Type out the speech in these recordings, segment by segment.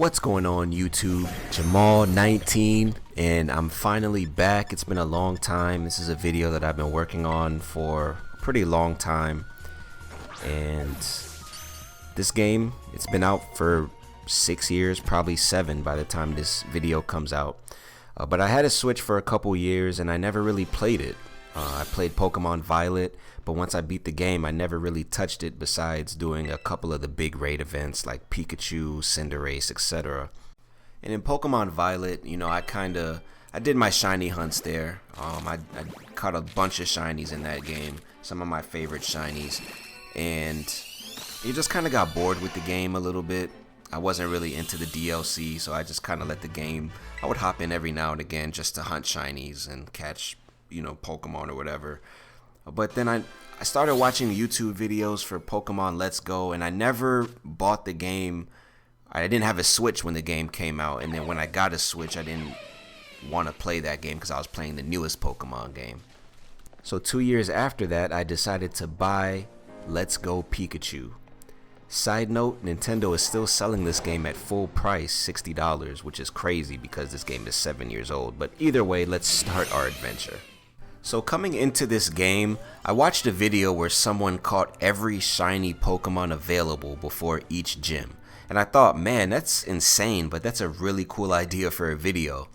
What's going on YouTube? Jamal19, and I'm finally back. It's been a long time. This is a video that I've been working on for a pretty long time, and this game, it's been out for 6 years, probably 7 by the time this video comes out. But I had a Switch for a couple years and I never really played it. I played Pokemon Violet, but once I beat the game, I never really touched it besides doing a couple of the big raid events like Pikachu, Cinderace, etc. And in Pokemon Violet, you know, I did my shiny hunts there. I caught a bunch of shinies in that game, some of my favorite shinies, and you just kind of got bored with the game a little bit. I wasn't really into the DLC, so I just kind of let the game. I would hop in every now and again just to hunt shinies and catch, you know, Pokemon or whatever. But then I started watching YouTube videos for Pokemon Let's Go, and I never bought the game. I didn't have a Switch when the game came out, and then when I got a Switch, I didn't want to play that game because I was playing the newest Pokemon game. So 2 years after that, I decided to buy Let's Go Pikachu. Side note, Nintendo is still selling this game at full price, $60, which is crazy because this game is 7 years old. But either way, let's start our adventure. So coming into this game, I watched a video where someone caught every shiny Pokemon available before each gym. And I thought, man, that's insane, but that's a really cool idea for a video.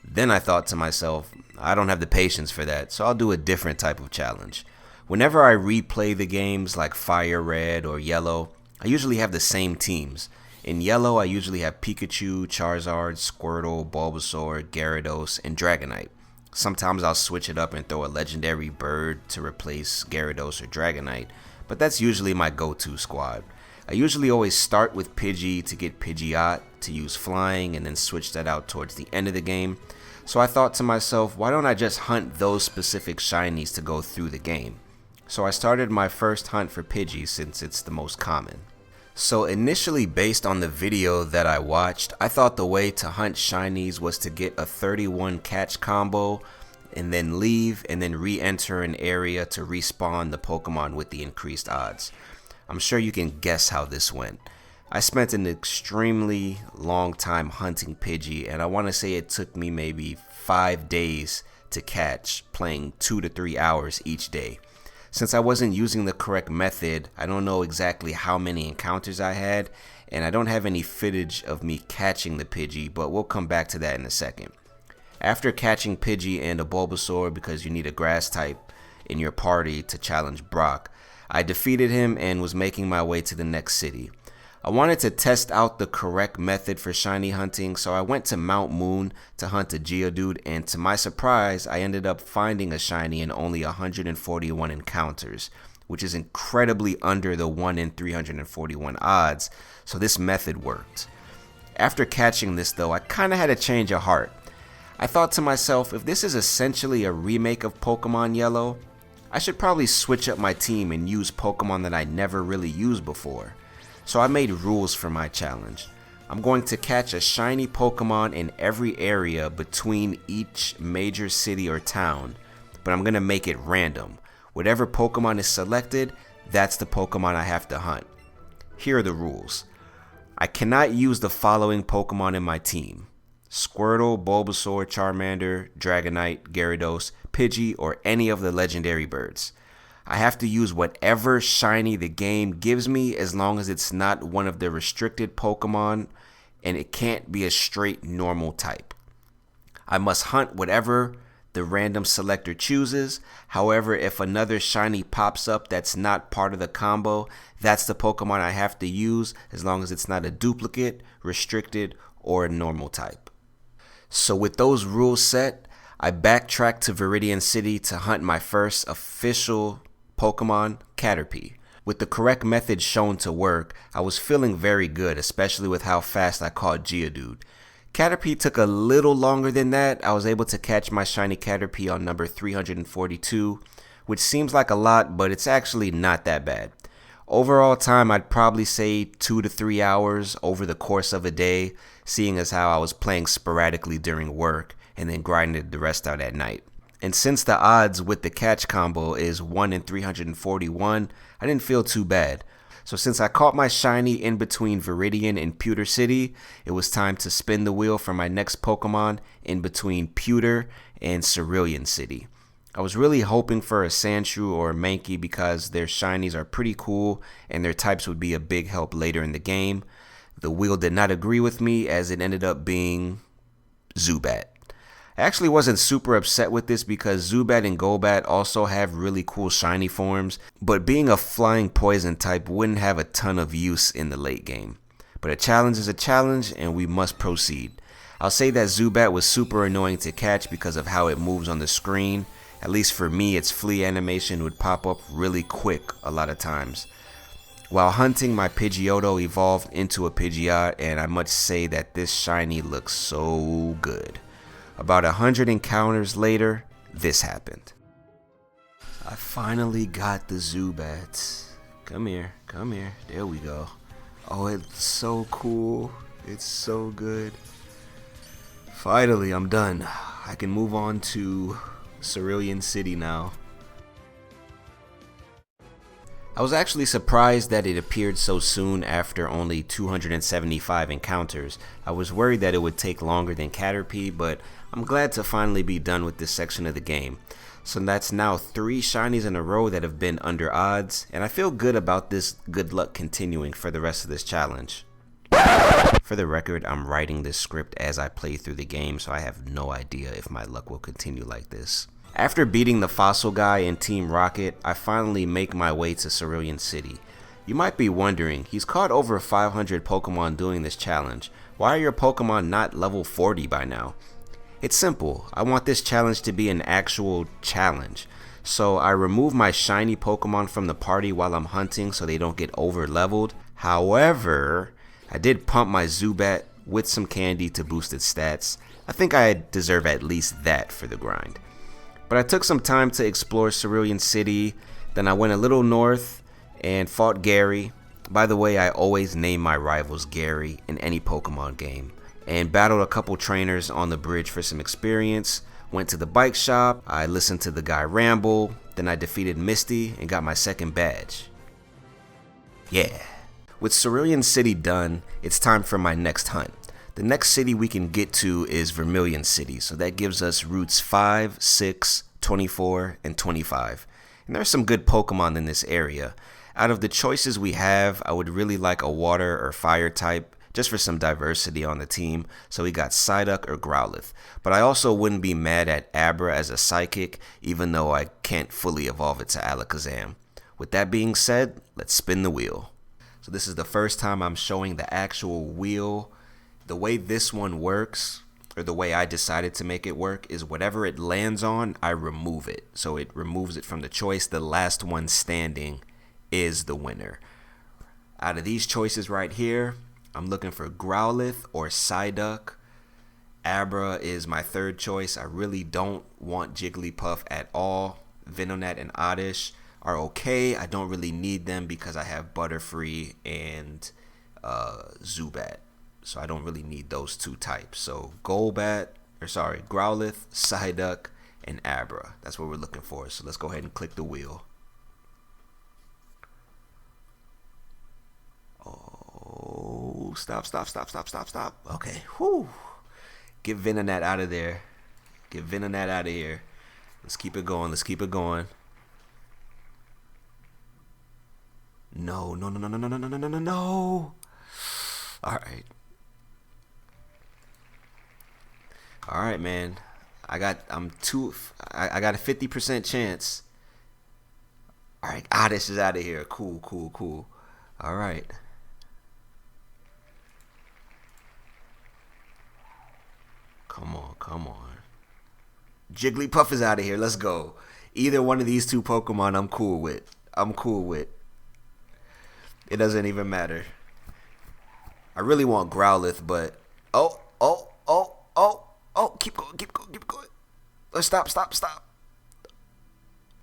Then I thought to myself, I don't have the patience for that, so I'll do a different type of challenge. Whenever I replay the games like Fire Red or Yellow, I usually have the same teams. In Yellow, I usually have Pikachu, Charizard, Squirtle, Bulbasaur, Gyarados, and Dragonite. Sometimes I'll switch it up and throw a legendary bird to replace Gyarados or Dragonite, but that's usually my go-to squad. I usually always start with Pidgey to get Pidgeot to use flying and then switch that out towards the end of the game. So I thought to myself, why don't I just hunt those specific shinies to go through the game? So I started my first hunt for Pidgey since it's the most common. So initially, based on the video that I watched, I thought the way to hunt shinies was to get a 31 catch combo and then leave and then re-enter an area to respawn the Pokemon with the increased odds. I'm sure you can guess how this went. I spent an extremely long time hunting Pidgey, and I want to say it took me maybe 5 days to catch, playing 2 to 3 hours each day. Since I wasn't using the correct method, I don't know exactly how many encounters I had, and I don't have any footage of me catching the Pidgey, but we'll come back to that in a second. After catching Pidgey and a Bulbasaur, because you need a grass type in your party to challenge Brock, I defeated him and was making my way to the next city. I wanted to test out the correct method for shiny hunting, so I went to Mount Moon to hunt a Geodude, and to my surprise, I ended up finding a shiny in only 141 encounters, which is incredibly under the 1 in 341 odds, so this method worked. After catching this though, I kinda had a change of heart. I thought to myself, if this is essentially a remake of Pokemon Yellow, I should probably switch up my team and use Pokemon that I never really used before. So I made rules for my challenge. I'm going to catch a shiny Pokemon in every area between each major city or town, but I'm going to make it random. Whatever Pokemon is selected, that's the Pokemon I have to hunt. Here are the rules. I cannot use the following Pokemon in my team: Squirtle, Bulbasaur, Charmander, Dragonite, Gyarados, Pidgey, or any of the legendary birds. I have to use whatever shiny the game gives me as long as it's not one of the restricted Pokemon, and it can't be a straight normal type. I must hunt whatever the random selector chooses. However, if another shiny pops up that's not part of the combo, that's the Pokemon I have to use as long as it's not a duplicate, restricted, or a normal type. So with those rules set, I backtracked to Viridian City to hunt my first official Pokemon, Caterpie. With the correct method shown to work, I was feeling very good, especially with how fast I caught Geodude. Caterpie took a little longer than that. I was able to catch my shiny Caterpie on number 342, which seems like a lot, but it's actually not that bad. Overall time, I'd probably say 2 to 3 hours over the course of a day, seeing as how I was playing sporadically during work and then grinded the rest out at night. And since the odds with the catch combo is 1 in 341, I didn't feel too bad. So since I caught my shiny in between Viridian and Pewter City, it was time to spin the wheel for my next Pokemon in between Pewter and Cerulean City. I was really hoping for a Sandshrew or a Mankey because their shinies are pretty cool and their types would be a big help later in the game. The wheel did not agree with me as it ended up being Zubat. I actually wasn't super upset with this because Zubat and Golbat also have really cool shiny forms, but being a flying poison type wouldn't have a ton of use in the late game. But a challenge is a challenge and we must proceed. I'll say that Zubat was super annoying to catch because of how it moves on the screen. At least for me, its flea animation would pop up really quick a lot of times. While hunting, my Pidgeotto evolved into a Pidgeot, and I must say that this shiny looks so good. About 100 encounters later, this happened. I finally got the Zubat. Come here, come here. There we go. Oh, it's so cool. It's so good. Finally, I'm done. I can move on to Cerulean City now. I was actually surprised that it appeared so soon after only 275 encounters. I was worried that it would take longer than Caterpie, but I'm glad to finally be done with this section of the game. So that's now 3 shinies in a row that have been under odds, and I feel good about this good luck continuing for the rest of this challenge. For the record, I'm writing this script as I play through the game, so I have no idea if my luck will continue like this. After beating the fossil guy in Team Rocket, I finally make my way to Cerulean City. You might be wondering, he's caught over 500 Pokemon doing this challenge. Why are your Pokemon not level 40 by now? It's simple, I want this challenge to be an actual challenge. So I remove my shiny Pokemon from the party while I'm hunting so they don't get over leveled. However, I did pump my Zubat with some candy to boost its stats. I think I deserve at least that for the grind. But I took some time to explore Cerulean City, then I went a little north and fought Gary. By the way, I always name my rivals Gary in any Pokemon game. And battled a couple trainers on the bridge for some experience. Went to the bike shop, I listened to the guy ramble, then I defeated Misty and got my second badge. Yeah. With Cerulean City done, it's time for my next hunt. The next city we can get to is Vermilion City, so that gives us routes 5, 6, 24, and 25. And there's some good Pokemon in this area. Out of the choices we have, I would really like a water or fire type, just for some diversity on the team, so we got Psyduck or Growlithe. But I also wouldn't be mad at Abra as a Psychic, even though I can't fully evolve it to Alakazam. With that being said, let's spin the wheel. So this is the first time I'm showing the actual wheel. The way this one works, or the way I decided to make it work, is whatever it lands on, I remove it. So it removes it from the choice. The last one standing is the winner. Out of these choices right here, I'm looking for Growlithe or Psyduck. Abra is my third choice. I really don't want Jigglypuff at all. Venonat and Oddish are okay. I don't really need them because I have Butterfree and Zubat. So I don't really need those 2 types. So Growlithe, Psyduck, and Abra. That's what we're looking for. So let's go ahead and click the wheel. Oh, stop. Okay, whew. Get Venonat out of there. Get Venonat out of here. Let's keep it going. No. All right, man. I got a 50% chance. All right, Oddish is out of here. Cool. All right. Come on. Jigglypuff is out of here. Let's go. Either one of these 2 Pokemon I'm cool with. It doesn't even matter. I really want Growlithe, but oh, keep going. Stop.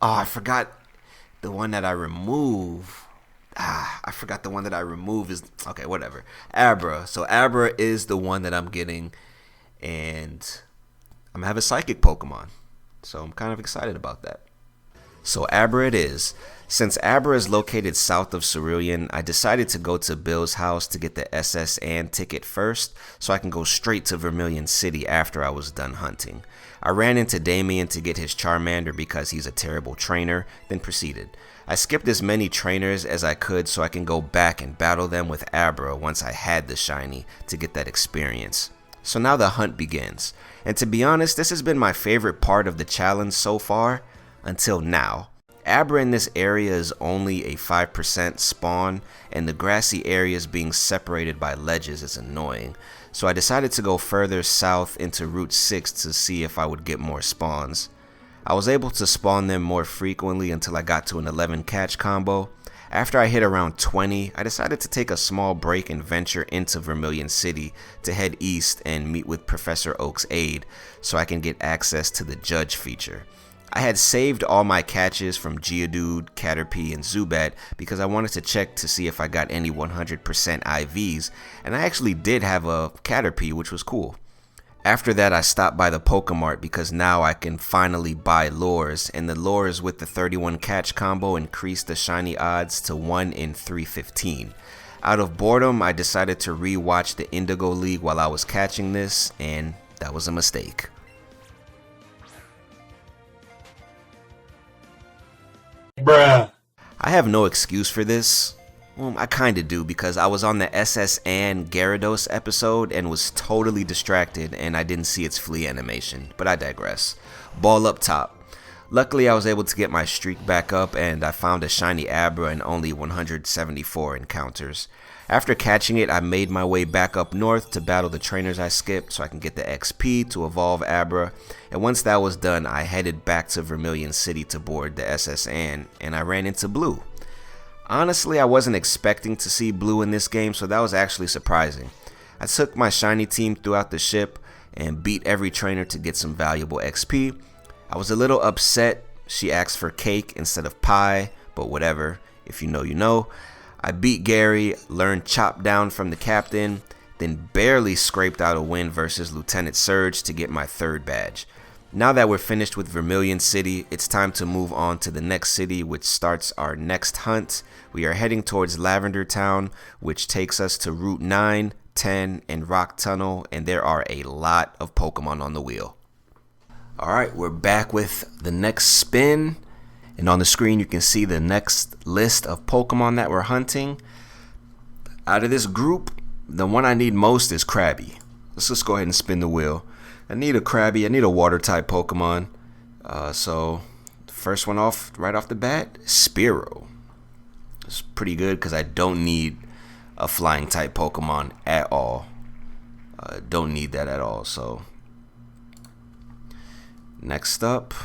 Oh, I forgot the one that I remove. I forgot the one that I remove is, okay, whatever. Abra. So Abra is the one that I'm getting, and I'm gonna have a Psychic Pokemon. So I'm kind of excited about that. So Abra it is. Since Abra is located south of Cerulean, I decided to go to Bill's house to get the SS and ticket first, so I can go straight to Vermilion City after I was done hunting. I ran into Damien to get his Charmander because he's a terrible trainer, then proceeded. I skipped as many trainers as I could so I can go back and battle them with Abra once I had the shiny to get that experience. So now the hunt begins, and to be honest, this has been my favorite part of the challenge so far, until now. Abra in this area is only a 5% spawn, and the grassy areas being separated by ledges is annoying, so I decided to go further south into Route 6 to see if I would get more spawns. I was able to spawn them more frequently until I got to an 11 catch combo. After I hit around 20, I decided to take a small break and venture into Vermilion City to head east and meet with Professor Oak's aide so I can get access to the Judge feature. I had saved all my catches from Geodude, Caterpie, and Zubat because I wanted to check to see if I got any 100% IVs, and I actually did have a Caterpie, which was cool. After that, I stopped by the Pokemart because now I can finally buy lures, and the lures with the 31 catch combo increased the shiny odds to 1 in 315. Out of boredom, I decided to re-watch the Indigo League while I was catching this, and that was a mistake. Bruh. I have no excuse for this. Well, I kinda do because I was on the SS and Gyarados episode and was totally distracted and I didn't see its flea animation, but I digress. Ball up top. Luckily I was able to get my streak back up and I found a shiny Abra in only 174 encounters. After catching it, I made my way back up north to battle the trainers I skipped so I can get the XP to evolve Abra, and once that was done, I headed back to Vermilion City to board the SSN, and I ran into Blue. Honestly, I wasn't expecting to see Blue in this game, so that was actually surprising. I took my shiny team throughout the ship and beat every trainer to get some valuable XP. I was a little upset she asked for cake instead of pie, but whatever, if you know, you know. I beat Gary, learned Chop Down from the captain, then barely scraped out a win versus Lieutenant Surge to get my third badge. Now that we're finished with Vermilion City, it's time to move on to the next city, which starts our next hunt. We are heading towards Lavender Town, which takes us to Route 9, 10, and Rock Tunnel, and there are a lot of Pokemon on the wheel. Alright, we're back with the next spin. And on the screen you can see the next list of Pokemon that we're hunting. Out of this group, the one I need most is Krabby. Let's just go ahead and spin the wheel. I need a Krabby, I need a water type Pokemon. So the first one off, right off the bat, Spearow. It's pretty good because I don't need a flying type Pokemon at all. Don't need that at all. So next up.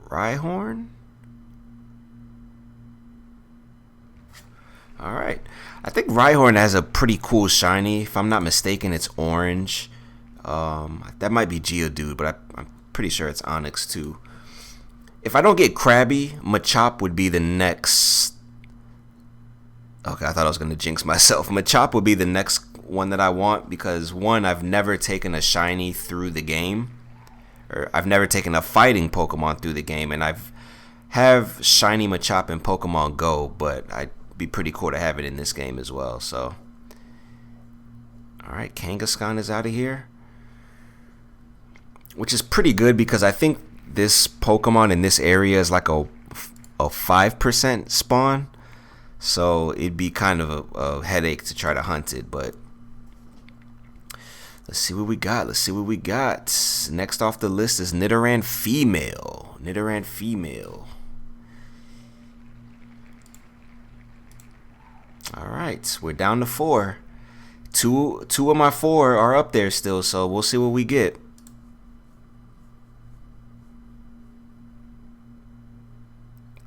Rhyhorn? Alright. I think Rhyhorn has a pretty cool shiny. If I'm not mistaken, it's orange. That might be Geodude, but I'm pretty sure it's Onyx too. If I don't get Krabby, Machop would be the next... Okay, I thought I was going to jinx myself. Machop would be the next one that I want because, one, I've never taken a shiny through the game. I've never taken a fighting Pokemon through the game, and have shiny Machop in Pokemon Go, but I'd be pretty cool to have it in this game as well. So, alright, Kangaskhan is out of here, which is pretty good because I think this Pokemon in this area is like a 5% spawn, so it'd be kind of a headache to try to hunt it, but let's see what we got. Next off the list is Nidoran Female. Alright, we're down to 4. Two of my 4 are up there still, so we'll see what we get.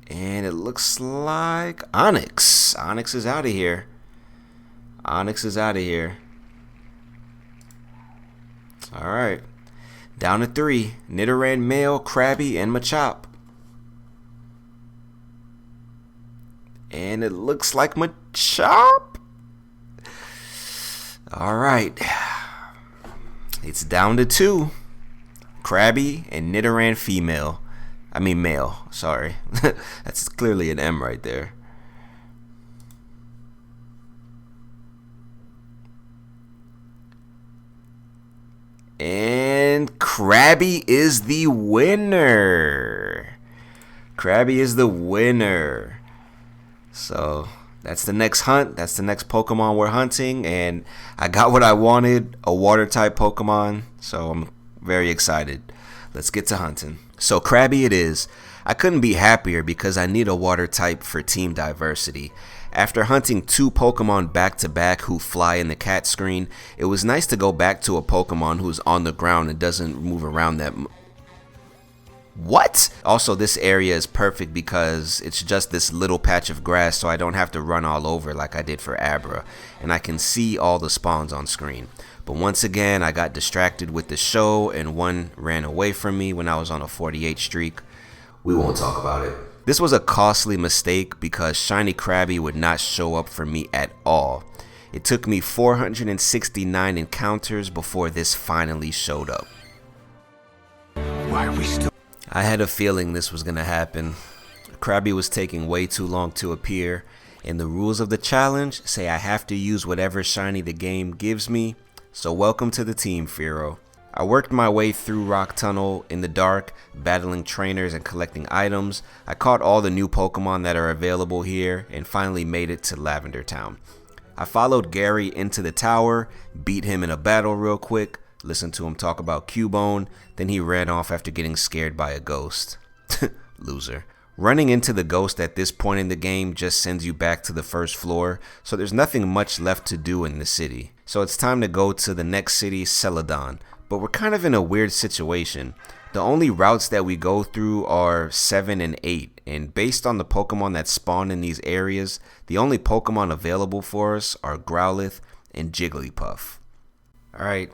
And it looks like Onyx. Onyx is out of here. Alright. Down to 3. Nidoran Male, Krabby, and Machop. And it looks like Machop. Alright. It's down to 2. Krabby, and Nidoran female. I mean male, sorry. That's clearly an M right there. And Krabby is the winner. Krabby is the winner. So that's the next hunt. That's the next Pokemon we're hunting. And I got what I wanted, a water type Pokemon. So I'm very excited. Let's get to hunting. So Krabby it is. I couldn't be happier because I need a water type for team diversity. After hunting 2 Pokemon back to back who fly in the cat screen, it was nice to go back to a Pokemon who's on the ground and doesn't move around that What? Also, this area is perfect because it's just this little patch of grass, so I don't have to run all over like I did for Abra, and I can see all the spawns on screen. But once again, I got distracted with the show, and one ran away from me when I was on a 48 streak. We won't talk about it. This was a costly mistake because Shiny Krabby would not show up for me at all. It took me 469 encounters before this finally showed up. Why are we still? I had a feeling this was gonna happen. Krabby was taking way too long to appear, and the rules of the challenge say I have to use whatever shiny the game gives me, so welcome to the team, Firo. I worked my way through Rock Tunnel in the dark, battling trainers and collecting items. I caught all the new Pokemon that are available here, and finally made it to Lavender Town. I followed Gary into the tower, beat him in a battle real quick, listened to him talk about Cubone, then he ran off after getting scared by a ghost. Loser. Running into the ghost at this point in the game just sends you back to the first floor, so there's nothing much left to do in the city. So it's time to go to the next city, Celadon. But we're kind of in a weird situation. The only routes that we go through are 7 and 8, and based on the Pokemon that spawn in these areas, the only Pokemon available for us are Growlithe and Jigglypuff. Alright,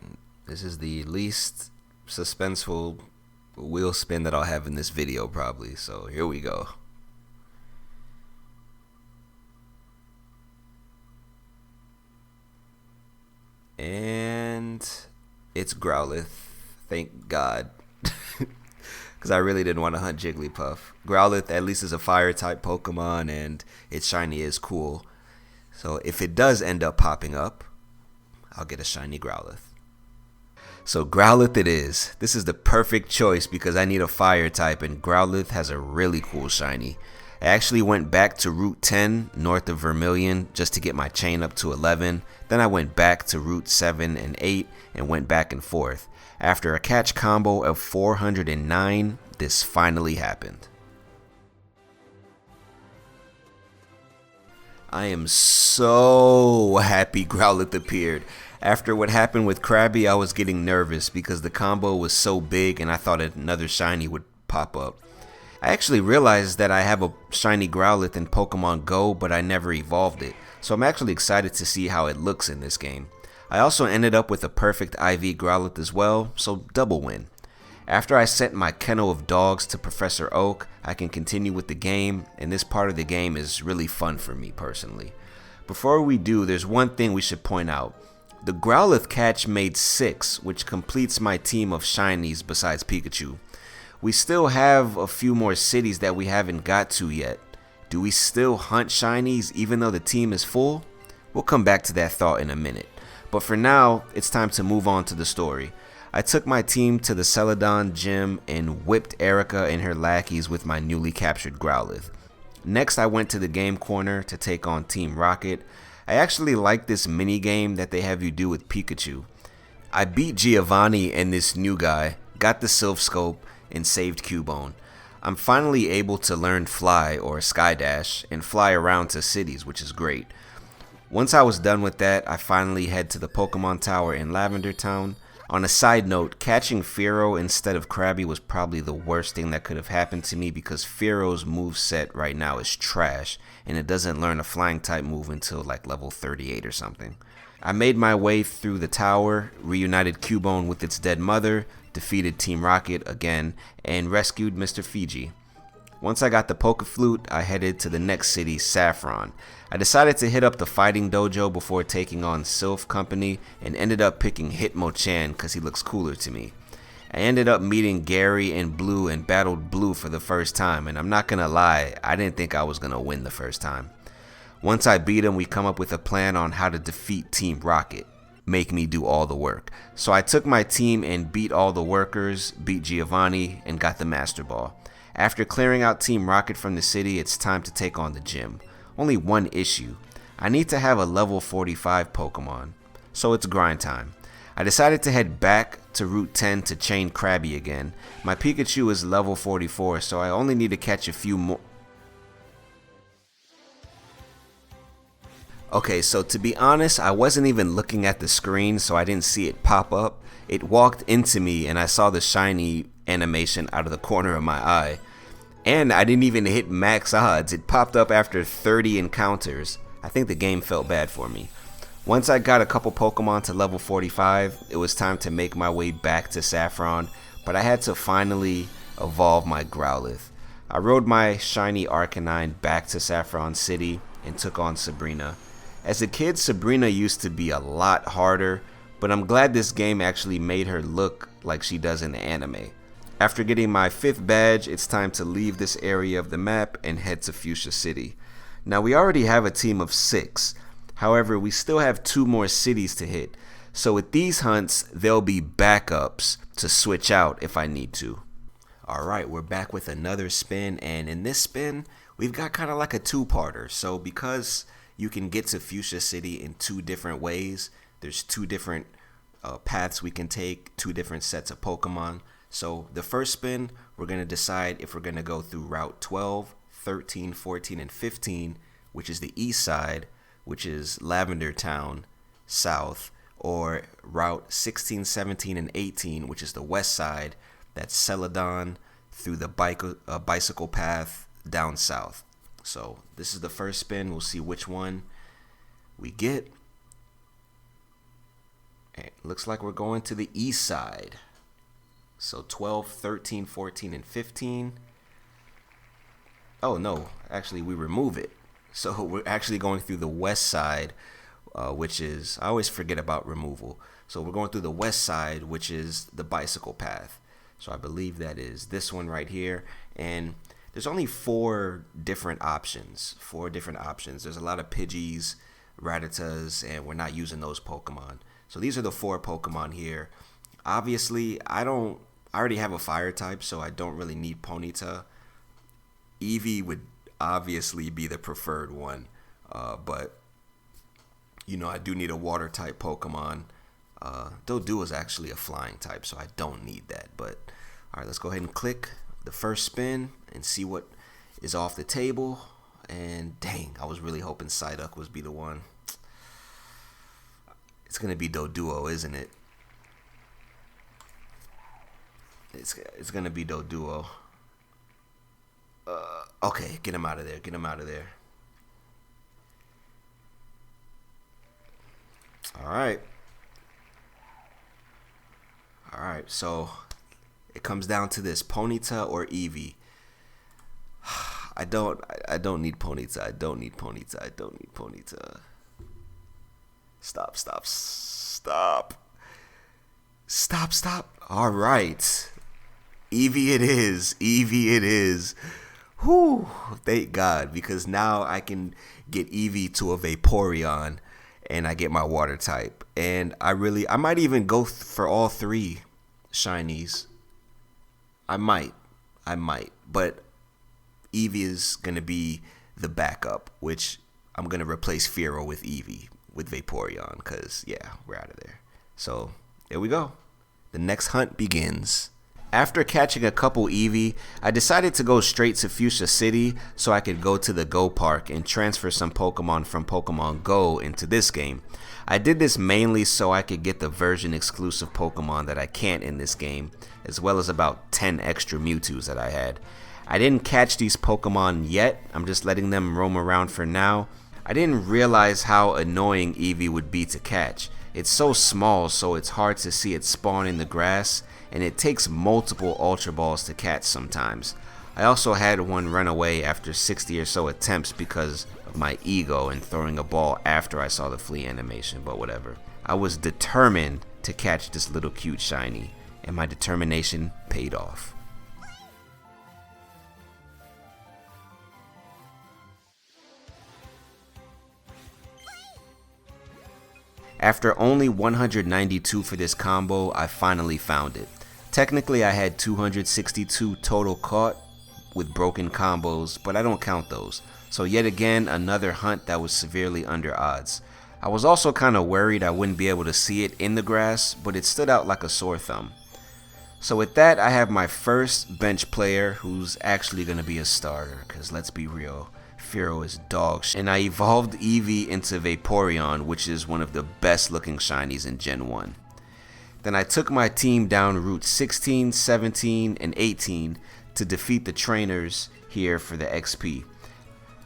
this is the least suspenseful wheel spin that I'll have in this video probably, so here we go. And it's Growlithe, thank God, because I really didn't want to hunt Jigglypuff. Growlithe at least is a fire type Pokemon and its shiny is cool, so if it does end up popping up, I'll get a shiny Growlithe. So Growlithe it is. This is the perfect choice because I need a fire type and Growlithe has a really cool shiny. I actually went back to Route 10 north of Vermilion just to get my chain up to 11. Then I went back to Route 7 and 8 and went back and forth. After a catch combo of 409, this finally happened. I am so happy Growlithe appeared. After what happened with Krabby, I was getting nervous because the combo was so big and I thought another shiny would pop up. I actually realized that I have a shiny Growlithe in Pokemon Go, but I never evolved it, so I'm actually excited to see how it looks in this game. I also ended up with a perfect IV Growlithe as well, so double win. After I sent my kennel of dogs to Professor Oak, I can continue with the game, and this part of the game is really fun for me personally. Before we do, there's one thing we should point out. The Growlithe catch made 6, which completes my team of shinies besides Pikachu. We still have a few more cities that we haven't got to yet. Do we still hunt shinies even though the team is full? We'll come back to that thought in a minute. But for now, it's time to move on to the story. I took my team to the Celadon gym and whipped Erica and her lackeys with my newly captured Growlithe. Next, I went to the game corner to take on Team Rocket. I actually like this mini game that they have you do with Pikachu. I beat Giovanni and this new guy, got the Sylph Scope, and saved Cubone. I'm finally able to learn Fly or Skydash and fly around to cities, which is great. Once I was done with that, I finally head to the Pokemon Tower in Lavender Town. On a side note, catching Firo instead of Krabby was probably the worst thing that could have happened to me because Firo's moveset right now is trash and it doesn't learn a flying type move until like level 38 or something. I made my way through the tower, reunited Cubone with its dead mother, defeated Team Rocket again, and rescued Mr. Fiji. Once I got the Pokeflute, I headed to the next city, Saffron. I decided to hit up the fighting dojo before taking on Sylph Company and ended up picking Hitmonchan because he looks cooler to me. I ended up meeting Gary and Blue and battled Blue for the first time, and I'm not gonna lie, I didn't think I was gonna win the first time. Once I beat him, we come up with a plan on how to defeat Team Rocket. Make me do all the work. So I took my team and beat all the workers, beat Giovanni, and got the Master Ball. After clearing out Team Rocket from the city, it's time to take on the gym. Only one issue. I need to have a level 45 Pokemon. So it's grind time. I decided to head back to Route 10 to chain Krabby again. My Pikachu is level 44, so I only need to catch a few more. Okay, so to be honest, I wasn't even looking at the screen, so I didn't see it pop up. It walked into me and I saw the shiny animation out of the corner of my eye. And I didn't even hit max odds. It popped up after 30 encounters. I think the game felt bad for me. Once I got a couple Pokemon to level 45, it was time to make my way back to Saffron, but I had to finally evolve my Growlithe. I rode my shiny Arcanine back to Saffron City and took on Sabrina. As a kid, Sabrina used to be a lot harder, but I'm glad this game actually made her look like she does in the anime. After getting my 5th badge, it's time to leave this area of the map and head to Fuchsia City. Now we already have a team of 6, however we still have 2 more cities to hit, so with these hunts there'll be backups to switch out if I need to. Alright, we're back with another spin, and in this spin we've got kind of like a 2-parter. So because you can get to Fuchsia City in 2 different ways, there's 2 different paths we can take, 2 different sets of Pokemon. So the first spin, we're going to decide if we're going to go through Route 12, 13, 14, and 15, which is the east side, which is Lavender Town, south, or Route 16, 17, and 18, which is the west side, that's Celadon through the bicycle path down south. So this is the first spin. We'll see which one we get. And it looks like we're going to the east side. So 12, 13, 14, and 15. Oh no, actually we remove it. So we're actually going through the west side, which is, I always forget about removal. So we're going through the west side, which is the bicycle path. So I believe that is this one right here. And there's only 4 different options. There's a lot of Pidgeys, Rattatas, and we're not using those Pokemon. So these are the 4 Pokemon here. Obviously, I already have a fire type, so I don't really need Ponyta. Eevee would obviously be the preferred one, but you know, I do need a water type Pokemon. Doduo is actually a flying type, so I don't need that. But all right, let's go ahead and click the first spin and see what is off the table. And dang, I was really hoping Psyduck was be the one. It's gonna be Doduo, isn't it? It's gonna be Doduo. Okay, get him out of there. Get him out of there. All right. All right. So it comes down to this: Ponyta or Eevee. I don't need Ponyta. I don't need Ponyta. I don't need Ponyta. Stop. Stop. Stop. Stop. Stop. All right. Eevee it is. Eevee it is. Whew. Thank God, because now I can get Eevee to a Vaporeon and I get my water type. And I might even go for all 3 shinies. I might. But Eevee is going to be the backup, which I'm going to replace Fearow with Eevee, with Vaporeon, because, yeah, we're out of there. So, there we go. The next hunt begins. After catching a couple Eevee, I decided to go straight to Fuchsia City so I could go to the Go Park and transfer some Pokemon from Pokemon Go into this game. I did this mainly so I could get the version exclusive Pokemon that I can't in this game, as well as about 10 extra Mewtwo's that I had. I didn't catch these Pokemon yet, I'm just letting them roam around for now. I didn't realize how annoying Eevee would be to catch. It's so small, so it's hard to see it spawn in the grass, and it takes multiple Ultra Balls to catch sometimes. I also had one run away after 60 or so attempts because of my ego and throwing a ball after I saw the flea animation, but whatever. I was determined to catch this little cute shiny. and my determination paid off. After only 192 for this combo, I finally found it. Technically, I had 262 total caught with broken combos, but I don't count those. So yet again, another hunt that was severely under odds. I was also kind of worried I wouldn't be able to see it in the grass, but it stood out like a sore thumb. So with that, I have my first bench player who's actually going to be a starter, because let's be real, Fearow is dog shit. And I evolved Eevee into Vaporeon, which is one of the best looking shinies in Gen 1. Then I took my team down Route 16, 17, and 18 to defeat the trainers here for the XP.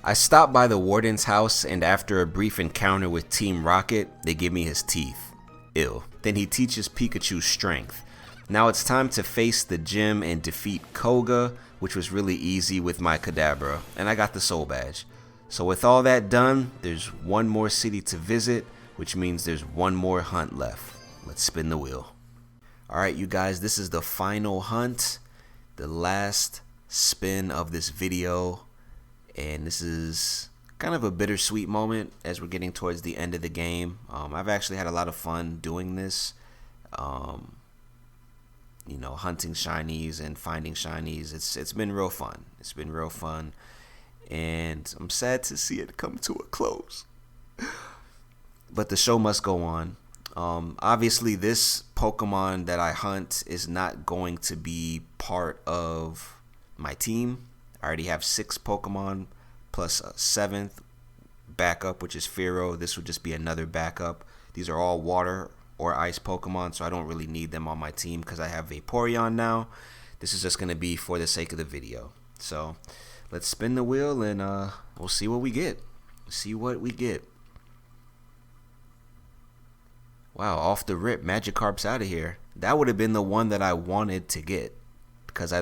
I stopped by the warden's house, and after a brief encounter with Team Rocket, they give me his teeth. Ew. Then he teaches Pikachu strength. Now it's time to face the gym and defeat Koga, which was really easy with my Kadabra, and I got the soul badge. So with all that done, there's one more city to visit, which means there's one more hunt left. Let's spin the wheel. Alright you guys, this is the final hunt, the last spin of this video, and this is kind of a bittersweet moment as we're getting towards the end of the game. I've actually had a lot of fun doing this. You know, hunting shinies and finding shinies. It's been real fun. It's been real fun, and I'm sad to see it come to a close. But the show must go on. Obviously, this Pokemon that I hunt is not going to be part of my team. I already have 6 Pokemon plus a 7th backup, which is Fearow. This would just be another backup. These are all water or ice Pokemon, so I don't really need them on my team because I have Vaporeon now. This is just going to be for the sake of the video. So let's spin the wheel and we'll see what we get. See what we get. Wow, off the rip, Magikarp's out of here. That would have been the one that I wanted to get, because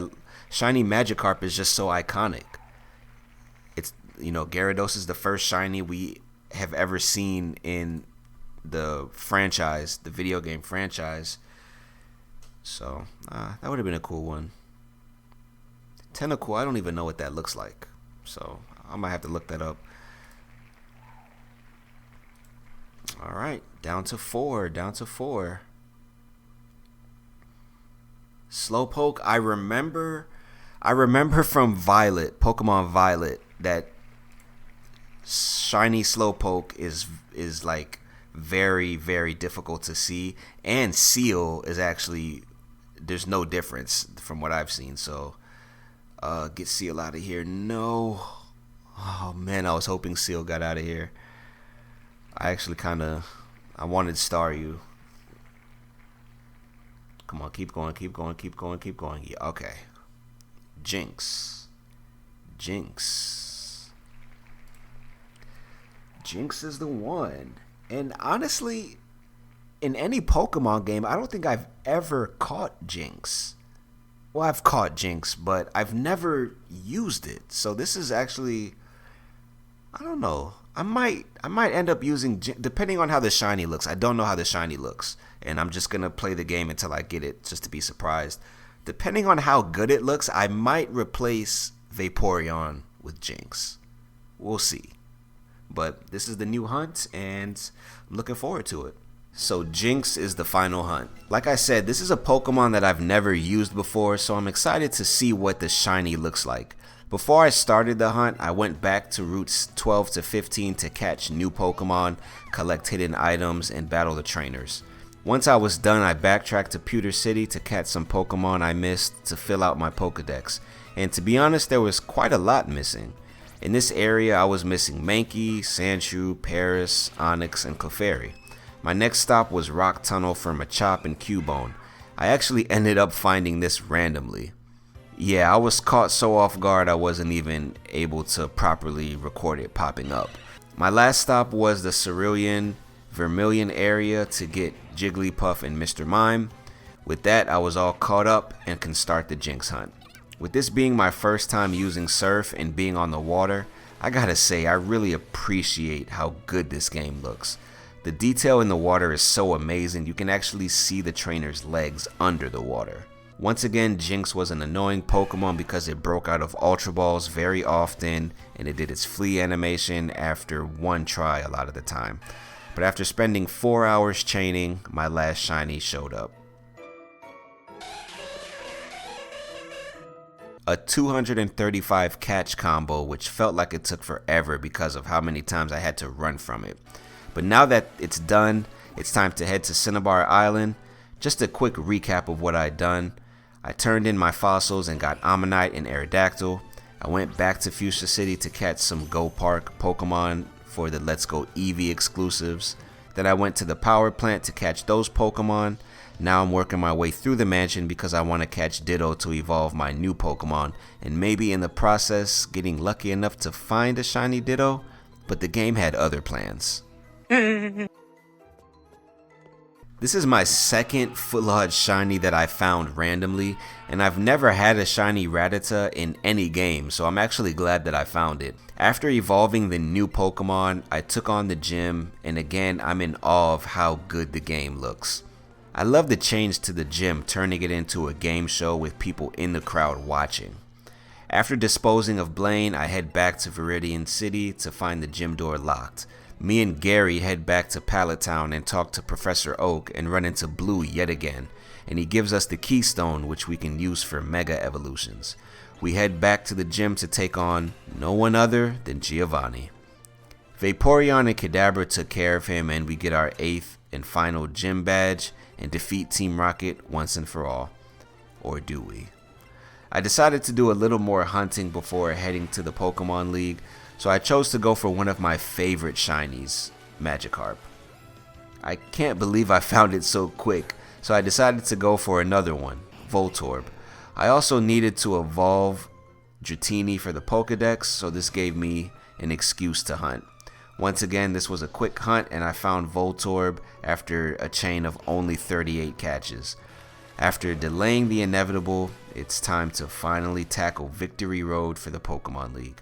shiny Magikarp is just so iconic. It's, you know, Gyarados is the first shiny we have ever seen in the franchise, the video game franchise. So that would have been a cool one. Tentacool, I don't even know what that looks like, so I might have to look that up. All right, down to 4, down to 4. Slowpoke, I remember from Violet, Pokemon Violet, that shiny Slowpoke is like very, very difficult to see, and Seal is actually, there's no difference from what I've seen. So get Seal out of here. No. Oh man, I was hoping Seal got out of here. I actually I wanted Staryu. Come on, keep going, keep going, keep going, keep going. Yeah, okay. Jinx. Jinx is the one. And honestly, in any Pokemon game, I don't think I've ever caught Jinx. Well, I've caught Jinx, but I've never used it. So this is actually, I don't know. I might end up using Jinx, depending on how the shiny looks. I don't know how the shiny looks, and I'm just gonna play the game until I get it, just to be surprised. Depending on how good it looks, I might replace Vaporeon with Jinx. We'll see. But this is the new hunt, and I'm looking forward to it. So Jinx is the final hunt. Like I said, this is a Pokemon that I've never used before, so I'm excited to see what the shiny looks like. Before I started the hunt, I went back to routes 12 to 15 to catch new Pokemon, collect hidden items, and battle the trainers. Once I was done, I backtracked to Pewter City to catch some Pokemon I missed to fill out my Pokedex. And to be honest, there was quite a lot missing. In this area, I was missing Mankey, Sandshrew, Paris, Onix, and Clefairy. My next stop was Rock Tunnel for Machop and Cubone. I actually ended up finding this randomly. Yeah, I was caught so off guard I wasn't even able to properly record it popping up. My last stop was the Cerulean Vermilion area to get Jigglypuff and Mr. Mime. With that, I was all caught up and can start the Jinx hunt. With this being my first time using Surf and being on the water, I gotta say I really appreciate how good this game looks. The detail in the water is so amazing, you can actually see the trainer's legs under the water. Once again, Jinx was an annoying Pokemon because it broke out of Ultra Balls very often, and it did its flee animation after one try a lot of the time. But after spending 4 hours chaining, my last shiny showed up. A 235 catch combo, which felt like it took forever because of how many times I had to run from it. But now that it's done, it's time to head to Cinnabar Island. Just a quick recap of what I'd done. I turned in my fossils and got Ammonite and Aerodactyl. I went back to Fuchsia City to catch some Go Park Pokemon for the Let's Go Eevee exclusives. Then I went to the power plant to catch those Pokemon. Now I'm working my way through the mansion because I want to catch Ditto to evolve my new Pokemon, and maybe in the process getting lucky enough to find a shiny Ditto, but the game had other plans. This is my second Full-Lodge shiny that I found randomly, and I've never had a shiny Rattata in any game, so I'm actually glad that I found it. After evolving the new Pokemon, I took on the gym, and again I'm in awe of how good the game looks. I love the change to the gym, turning it into a game show with people in the crowd watching. After disposing of Blaine, I head back to Viridian City to find the gym door locked. Me and Gary head back to Pallet Town and talk to Professor Oak and run into Blue yet again, and he gives us the Keystone, which we can use for Mega Evolutions. We head back to the gym to take on no one other than Giovanni. Vaporeon and Kadabra took care of him, and we get our 8th and final gym badge and defeat Team Rocket once and for all. Or do we? I decided to do a little more hunting before heading to the Pokemon League, so I chose to go for one of my favorite shinies, Magikarp. I can't believe I found it so quick, so I decided to go for another one, Voltorb. I also needed to evolve Dratini for the Pokedex, so this gave me an excuse to hunt. Once again, this was a quick hunt and I found Voltorb after a chain of only 38 catches. After delaying the inevitable, it's time to finally tackle Victory Road for the Pokemon League.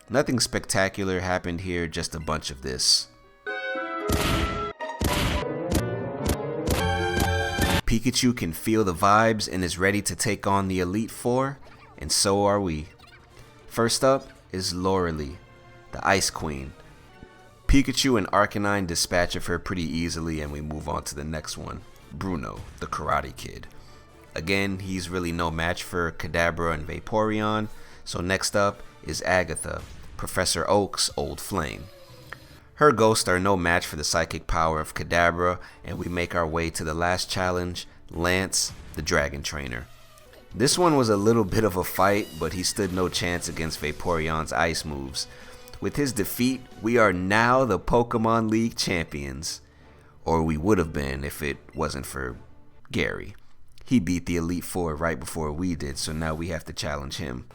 Nothing spectacular happened here, just a bunch of this. Pikachu can feel the vibes and is ready to take on the Elite Four, and so are we. First up is Lorelie, the Ice Queen. Pikachu and Arcanine dispatch of her pretty easily, and we move on to the next one, Bruno, the Karate Kid. Again, he's really no match for Kadabra and Vaporeon, so next up is Agatha, Professor Oak's old flame. Her ghosts are no match for the psychic power of Kadabra, and we make our way to the last challenge, Lance, the Dragon Trainer. This one was a little bit of a fight, but he stood no chance against Vaporeon's ice moves. With his defeat, we are now the Pokemon League champions. Or we would have been if it wasn't for Gary. He beat the Elite Four right before we did, so now we have to challenge him.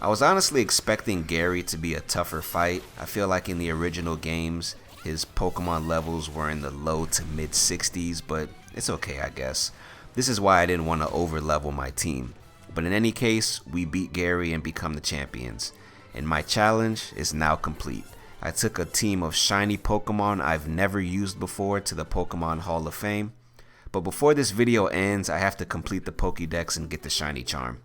I was honestly expecting Gary to be a tougher fight. I feel like in the original games, his Pokemon levels were in the low to mid 60s, but it's okay, I guess. This is why I didn't want to over-level my team. But in any case, we beat Gary and become the champions. And my challenge is now complete. I took a team of shiny Pokemon I've never used before to the Pokemon Hall of Fame. But before this video ends, I have to complete the Pokédex and get the shiny charm.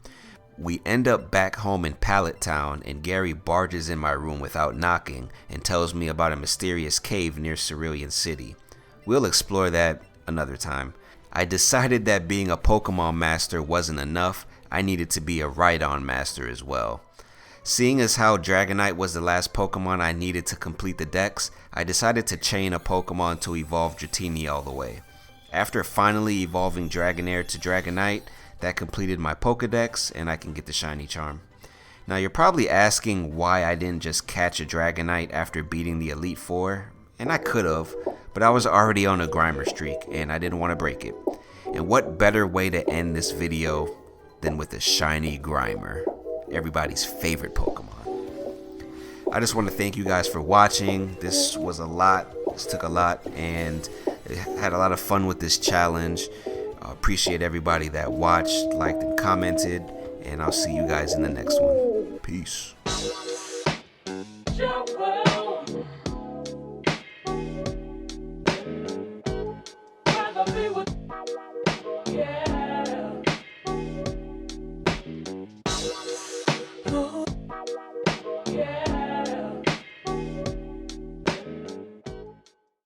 We end up back home in Pallet Town, and Gary barges in my room without knocking and tells me about a mysterious cave near Cerulean City. We'll explore that another time. I decided that being a Pokemon Master wasn't enough. I needed to be a Rhydon Master as well. Seeing as how Dragonite was the last Pokemon I needed to complete the dex, I decided to chain a Pokemon to evolve Dratini all the way. After finally evolving Dragonair to Dragonite, that completed my Pokedex and I can get the shiny charm. Now you're probably asking why I didn't just catch a Dragonite after beating the Elite Four, and I could have, but I was already on a Grimer streak and I didn't want to break it. And what better way to end this video than with a shiny Grimer, everybody's favorite Pokemon. I just want to thank you guys for watching. This was a lot, this took a lot, and I had a lot of fun with this challenge. Appreciate everybody that watched, liked, and commented, and I'll see you guys in the next one. Peace. say what